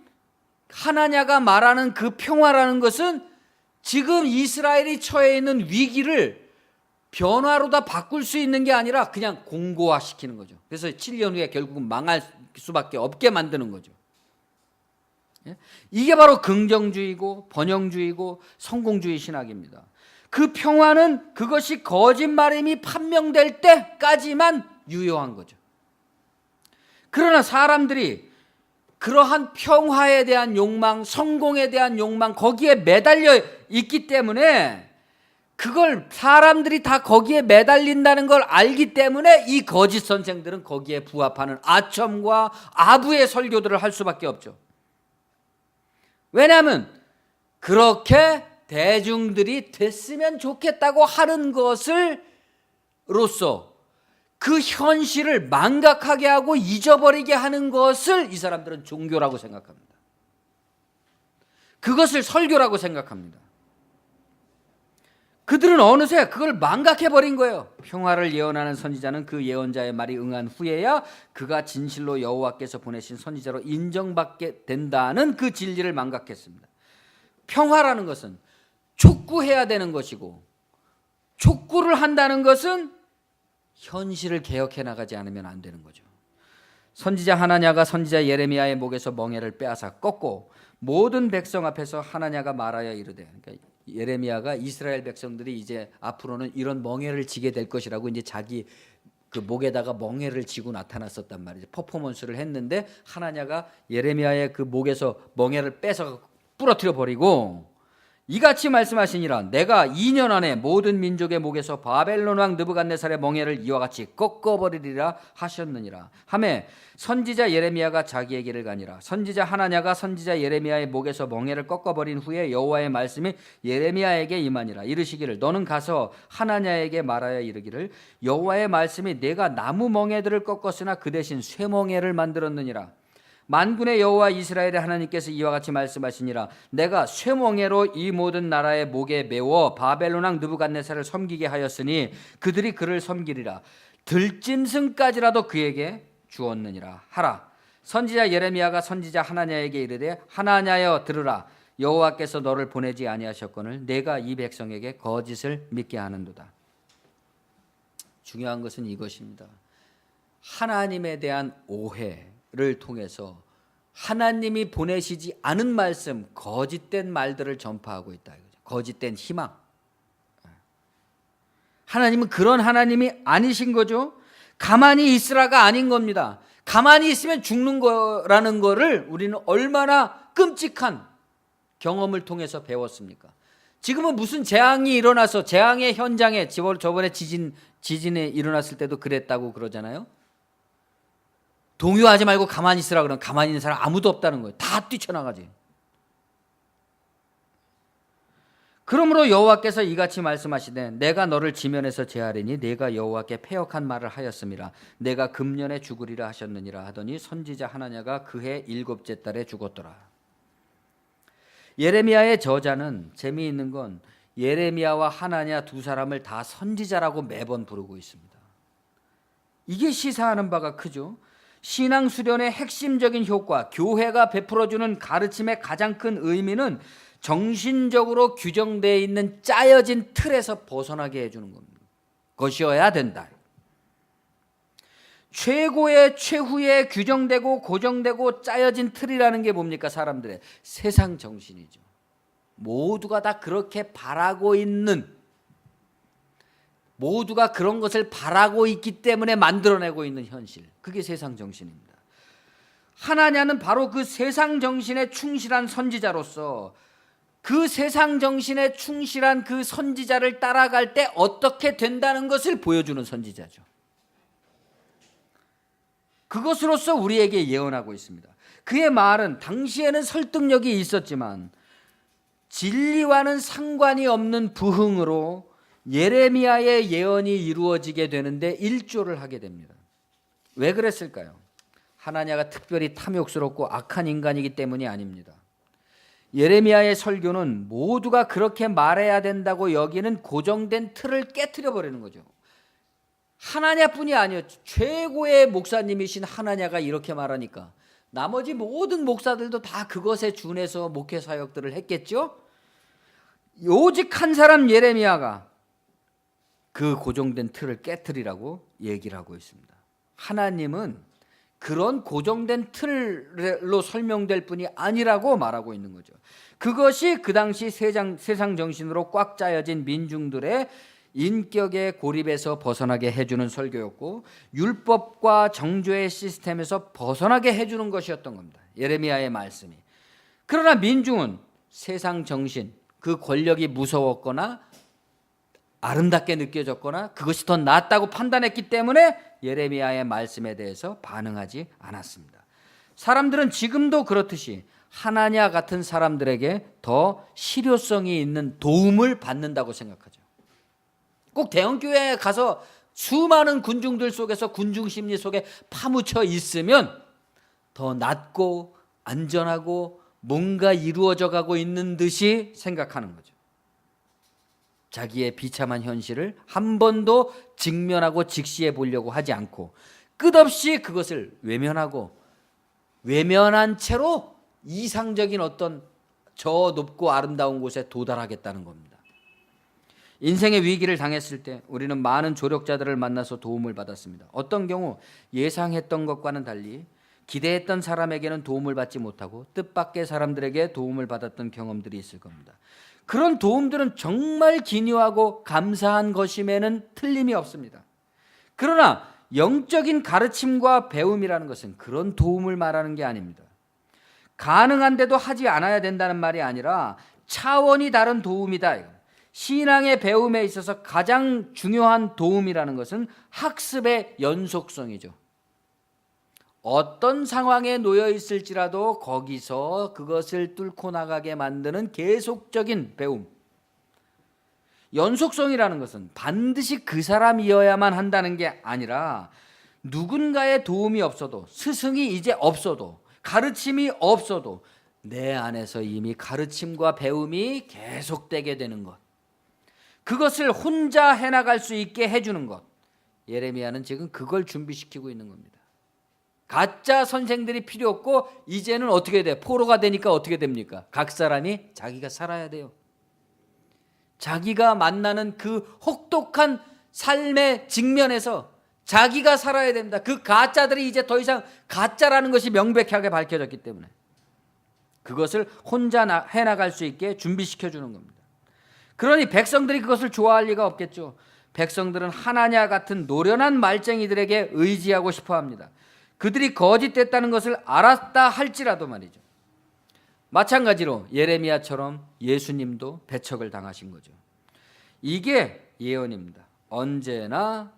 Speaker 1: 하나냐가 말하는 그 평화라는 것은 지금 이스라엘이 처해 있는 위기를 변화로 다 바꿀 수 있는 게 아니라 그냥 공고화시키는 거죠. 그래서 7년 후에 결국은 망할 수밖에 없게 만드는 거죠. 이게 바로 긍정주의고 번영주의고 성공주의 신학입니다. 그 평화는 그것이 거짓말임이 판명될 때까지만 유효한 거죠. 그러나 사람들이 그러한 평화에 대한 욕망, 성공에 대한 욕망, 거기에 매달려 있기 때문에, 그걸 사람들이 다 거기에 매달린다는 걸 알기 때문에 이 거짓 선생들은 거기에 부합하는 아첨과 아부의 설교들을 할 수밖에 없죠. 왜냐하면 그렇게 대중들이 됐으면 좋겠다고 하는 것을로써 그 현실을 망각하게 하고 잊어버리게 하는 것을 이 사람들은 종교라고 생각합니다. 그것을 설교라고 생각합니다. 그들은 어느새 그걸 망각해버린 거예요. 평화를 예언하는 선지자는 그 예언자의 말이 응한 후에야 그가 진실로 여호와께서 보내신 선지자로 인정받게 된다는 그 진리를 망각했습니다. 평화라는 것은 촉구해야 되는 것이고, 촉구를 한다는 것은 현실을 개혁해 나가지 않으면 안 되는 거죠. 선지자 하나냐가 선지자 예레미야의 목에서 멍에를 빼앗아 꺾고 모든 백성 앞에서 하나냐가 말하여 이르되, 그러니까 예레미야가 이스라엘 백성들이 이제 앞으로는 이런 멍에를 지게 될 것이라고 이제 자기 그 목에다가 멍에를 지고 나타났었단 말이죠. 퍼포먼스를 했는데 하나냐가 예레미야의 그 목에서 멍에를 빼서 부러뜨려 버리고 이같이 말씀하시니라. 내가 2년 안에 모든 민족의 목에서 바벨론 왕 느부갓네살의 멍에를 이와 같이 꺾어버리리라 하셨느니라 하매, 선지자 예레미야가 자기의 길을 가니라. 선지자 하나냐가 선지자 예레미야의 목에서 멍에를 꺾어버린 후에 여호와의 말씀이 예레미야에게 임하니라. 이르시기를 너는 가서 하나냐에게 말하여 이르기를 여호와의 말씀이 내가 나무 멍에들을 꺾었으나 그 대신 쇠 멍에를 만들었느니라. 만군의 여호와 이스라엘의 하나님께서 이와 같이 말씀하시니라. 내가 쇠멍에로 이 모든 나라의 목에 메워 바벨론 왕 느부갓네살을 섬기게 하였으니 그들이 그를 섬기리라. 들짐승까지라도 그에게 주었느니라 하라. 선지자 예레미야가 선지자 하나냐에게 이르되 하나냐여 들으라. 여호와께서 너를 보내지 아니하셨거늘 내가 이 백성에게 거짓을 믿게 하는도다. 중요한 것은 이것입니다. 하나님에 대한 오해를 통해서 하나님이 보내시지 않은 말씀, 거짓된 말들을 전파하고 있다. 거짓된 희망. 하나님은 그런 하나님이 아니신 거죠. 가만히 있으라가 아닌 겁니다. 가만히 있으면 죽는 거라는 거를 우리는 얼마나 끔찍한 경험을 통해서 배웠습니까? 지금은 무슨 재앙이 일어나서 재앙의 현장에 저번에 지진이 일어났을 때도 그랬다고 그러잖아요. 동요하지 말고 가만히 있으라 그러면 가만히 있는 사람 아무도 없다는 거예요. 다 뛰쳐나가지. 그러므로 여호와께서 이같이 말씀하시되 내가 너를 지면에서 제하리니 내가 여호와께 패역한 말을 하였음이라. 내가 금년에 죽으리라 하셨느니라 하더니 선지자 하나냐가 그해 7째 달에 죽었더라. 예레미야의 저자는 재미있는 건 예레미야와 하나냐 두 사람을 다 선지자라고 매번 부르고 있습니다. 이게 시사하는 바가 크죠. 신앙 수련의 핵심적인 효과, 교회가 베풀어주는 가르침의 가장 큰 의미는 정신적으로 규정되어 있는 짜여진 틀에서 벗어나게 해주는 겁니다. 것이어야 된다. 최고의 최후의 규정되고 고정되고 짜여진 틀이라는 게 뭡니까? 사람들의 세상 정신이죠. 모두가 다 그렇게 바라고 있는, 모두가 그런 것을 바라고 있기 때문에 만들어내고 있는 현실, 그게 세상 정신입니다. 하나냐는 바로 그 세상 정신에 충실한 선지자로서 그 세상 정신에 충실한 그 선지자를 따라갈 때 어떻게 된다는 것을 보여주는 선지자죠. 그것으로서 우리에게 예언하고 있습니다. 그의 말은 당시에는 설득력이 있었지만 진리와는 상관이 없는 부흥으로 예레미야의 예언이 이루어지게 되는데 일조를 하게 됩니다. 왜 그랬을까요? 하나냐가 특별히 탐욕스럽고 악한 인간이기 때문이 아닙니다. 예레미야의 설교는 모두가 그렇게 말해야 된다고 여기는 고정된 틀을 깨트려 버리는 거죠. 하나냐뿐이 아니었죠. 최고의 목사님이신 하나냐가 이렇게 말하니까 나머지 모든 목사들도 다 그것에 준해서 목회 사역들을 했겠죠. 오직 한 사람 예레미야가 그 고정된 틀을 깨트리라고 얘기를 하고 있습니다. 하나님은 그런 고정된 틀로 설명될 뿐이 아니라고 말하고 있는 거죠. 그것이 그 당시 세상 정신으로 꽉 짜여진 민중들의 인격의 고립에서 벗어나게 해주는 설교였고 율법과 정죄의 시스템에서 벗어나게 해주는 것이었던 겁니다. 예레미야의 말씀이. 그러나 민중은 세상 정신, 그 권력이 무서웠거나 아름답게 느껴졌거나 그것이 더 낫다고 판단했기 때문에 예레미야의 말씀에 대해서 반응하지 않았습니다. 사람들은 지금도 그렇듯이 하나냐 같은 사람들에게 더 실효성이 있는 도움을 받는다고 생각하죠. 꼭 대형교회에 가서 수많은 군중들 속에서 군중 심리 속에 파묻혀 있으면 더 낫고 안전하고 뭔가 이루어져 가고 있는 듯이 생각하는 거죠. 자기의 비참한 현실을 한 번도 직면하고 직시해 보려고 하지 않고 끝없이 그것을 외면한 채로 이상적인 어떤 저 높고 아름다운 곳에 도달하겠다는 겁니다. 인생의 위기를 당했을 때 우리는 많은 조력자들을 만나서 도움을 받았습니다. 어떤 경우 예상했던 것과는 달리 기대했던 사람에게는 도움을 받지 못하고 뜻밖의 사람들에게 도움을 받았던 경험들이 있을 겁니다. 그런 도움들은 정말 기묘하고 감사한 것임에는 틀림이 없습니다. 그러나 영적인 가르침과 배움이라는 것은 그런 도움을 말하는 게 아닙니다. 가능한데도 하지 않아야 된다는 말이 아니라 차원이 다른 도움이다. 신앙의 배움에 있어서 가장 중요한 도움이라는 것은 학습의 연속성이죠. 어떤 상황에 놓여 있을지라도 거기서 그것을 뚫고 나가게 만드는 계속적인 배움. 연속성이라는 것은 반드시 그 사람이어야만 한다는 게 아니라 누군가의 도움이 없어도, 스승이 이제 없어도, 가르침이 없어도 내 안에서 이미 가르침과 배움이 계속되게 되는 것, 그것을 혼자 해나갈 수 있게 해주는 것. 예레미야는 지금 그걸 준비시키고 있는 겁니다. 가짜 선생들이 필요 없고 이제는 어떻게 돼? 포로가 되니까 어떻게 됩니까? 각 사람이 자기가 살아야 돼요. 자기가 만나는 그 혹독한 삶의 직면에서 자기가 살아야 됩니다. 그 가짜들이 이제 더 이상 가짜라는 것이 명백하게 밝혀졌기 때문에 그것을 혼자 해나갈 수 있게 준비시켜주는 겁니다. 그러니 백성들이 그것을 좋아할 리가 없겠죠. 백성들은 하나냐 같은 노련한 말쟁이들에게 의지하고 싶어합니다. 그들이 거짓됐다는 것을 알았다 할지라도 말이죠. 마찬가지로 예레미야처럼 예수님도 배척을 당하신 거죠. 이게 예언입니다. 언제나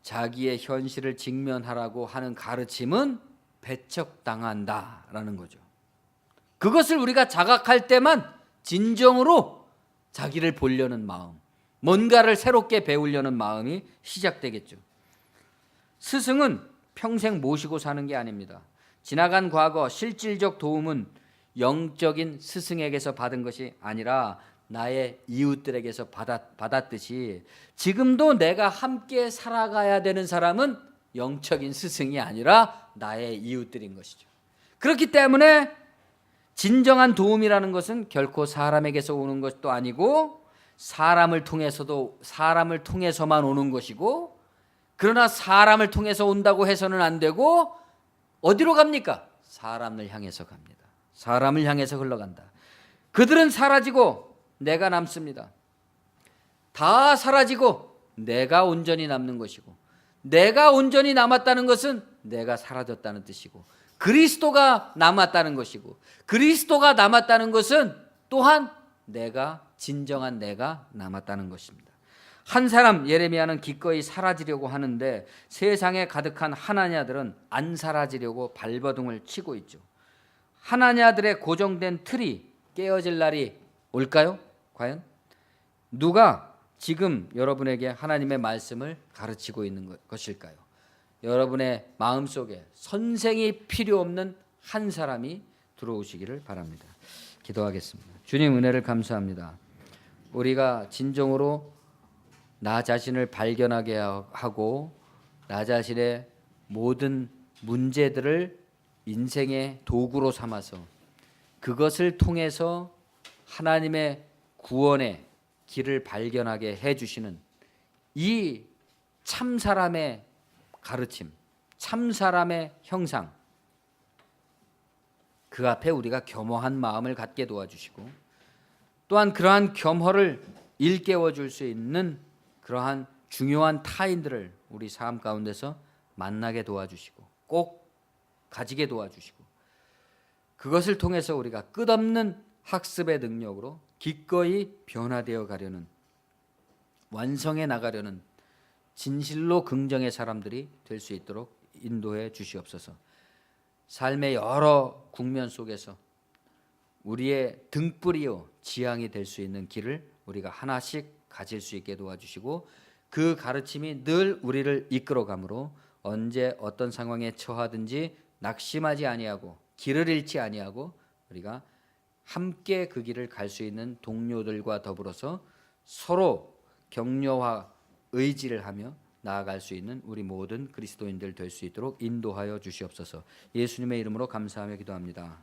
Speaker 1: 자기의 현실을 직면하라고 하는 가르침은 배척당한다라는 거죠. 그것을 우리가 자각할 때만 진정으로 자기를 보려는 마음, 뭔가를 새롭게 배우려는 마음이 시작되겠죠. 스승은 평생 모시고 사는 게 아닙니다. 지나간 과거 실질적 도움은 영적인 스승에게서 받은 것이 아니라 나의 이웃들에게서 받았듯이 지금도 내가 함께 살아가야 되는 사람은 영적인 스승이 아니라 나의 이웃들인 것이죠. 그렇기 때문에 진정한 도움이라는 것은 결코 사람에게서 오는 것도 아니고 사람을 통해서만 오는 것이고, 그러나 사람을 통해서 온다고 해서는 안 되고 어디로 갑니까? 사람을 향해서 갑니다. 사람을 향해서 흘러간다. 그들은 사라지고 내가 남습니다. 다 사라지고 내가 온전히 남는 것이고, 내가 온전히 남았다는 것은 내가 사라졌다는 뜻이고, 그리스도가 남았다는 것이고, 그리스도가 남았다는 것은 또한 진정한 내가 남았다는 것입니다. 한 사람 예레미야는 기꺼이 사라지려고 하는데 세상에 가득한 하나냐들은 안 사라지려고 발버둥을 치고 있죠. 하나냐들의 고정된 틀이 깨어질 날이 올까요? 과연? 누가 지금 여러분에게 하나님의 말씀을 가르치고 있는 것일까요? 여러분의 마음속에 선생이 필요 없는 한 사람이 들어오시기를 바랍니다. 기도하겠습니다. 주님, 은혜를 감사합니다. 우리가 진정으로 나 자신을 발견하게 하고 나 자신의 모든 문제들을 인생의 도구로 삼아서 그것을 통해서 하나님의 구원의 길을 발견하게 해주시는 이 참사람의 가르침, 참사람의 형상, 그 앞에 우리가 겸허한 마음을 갖게 도와주시고, 또한 그러한 겸허를 일깨워 줄 수 있는 그러한 중요한 타인들을 우리 삶 가운데서 만나게 도와주시고 꼭 가지게 도와주시고, 그것을 통해서 우리가 끝없는 학습의 능력으로 기꺼이 변화되어 가려는, 완성해 나가려는 진실로 긍정의 사람들이 될 수 있도록 인도해 주시옵소서. 삶의 여러 국면 속에서 우리의 등불이요 지향이 될 수 있는 길을 우리가 하나씩 가질 수 있게 도와주시고, 그 가르침이 늘 우리를 이끌어가므로 언제 어떤 상황에 처하든지 낙심하지 아니하고 길을 잃지 아니하고 우리가 함께 그 길을 갈 수 있는 동료들과 더불어서 서로 격려와 의지를 하며 나아갈 수 있는 우리 모든 그리스도인들 될 수 있도록 인도하여 주시옵소서. 예수님의 이름으로 감사하며 기도합니다.